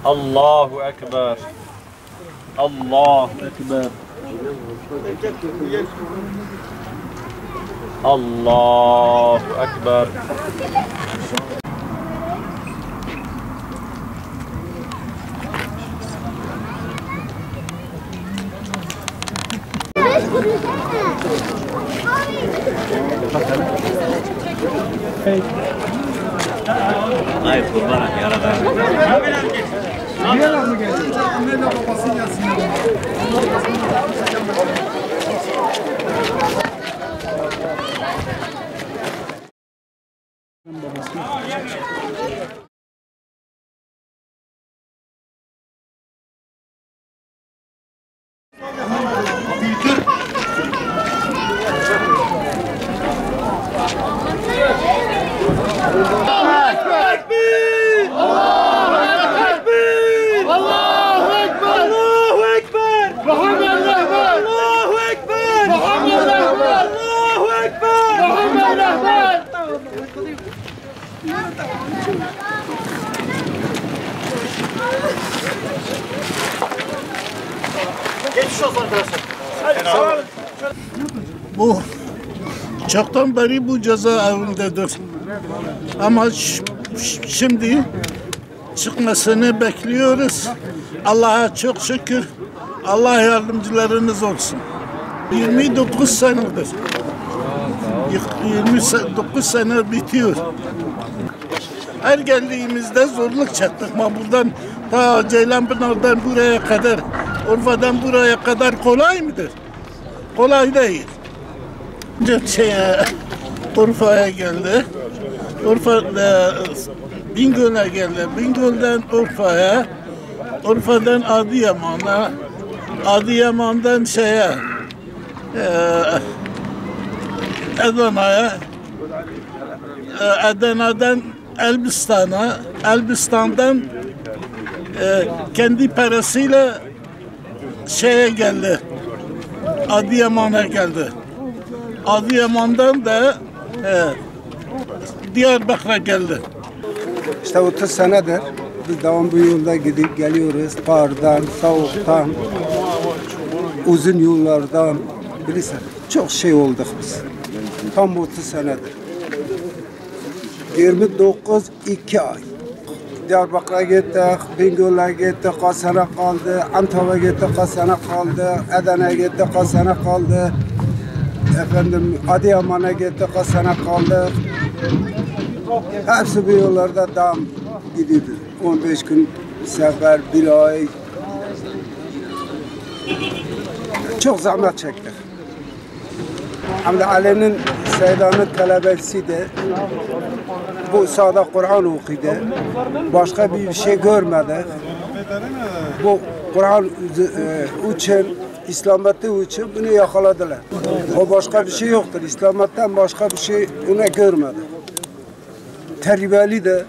Allahu Ekber. Allahu Ekber. Allahu Ekber. Hayır, kurbanım yaradan. Niye mı geldi? Anneyle babası gelsin. Geçmiş olsun arkadaşlar. Hadi sağ olun. Bu çoktan beri bu cezaevindedir. Ama şimdi çıkmasını bekliyoruz. Allah'a çok şükür. Allah yardımcılarınız olsun. 29 senedir. 29 sene bitiyor. Her geldiğimizde zorluk çektik. Ama buradan ta Ceylanpınar'dan buraya kadar, Urfa'dan buraya kadar kolay mıdır? Kolay değil. Urfa'ya geldi. Urfa'da Bingöl'e geldi. Bingöl'den Urfa'ya, Urfa'dan Adıyaman'a, Adıyaman'dan Adana'ya, Adana'dan Elbistan'a, Elbistan'dan kendi parasıyla geldi. Adıyaman'a geldi. Adıyaman'dan da Diyarbakır'a geldi. İşte 30 senedir biz devam bu yolda gidip geliyoruz. Kardan, soğuktan, uzun yollardan bilirsen çok şey olduk biz. Tam 30 senedir. 2 ay. Diyarbakır'a gittik, Bingöl'e gittik, kaç sene kaldı. Antep'e gittik, kaç sene kaldı. Adana'ya gittik, kaç sene kaldı. Adıyaman'a gittik, kaç sene kaldı. Hepsi bu yollarda devam gidiyordu. 15 gün sefer, bir ay. Çok zahmet çektik. Hamdi Ali'nin Seydan'ın talebesiydi. Bu sahada Kur'an okudu. Başka bir şey görmedi. Bu Kur'an için, İslamiyet'i için bunu yakaladılar. O başka bir şey yoktur. İslamiyet'ten başka bir şey ona görmedi. Terbiyeli de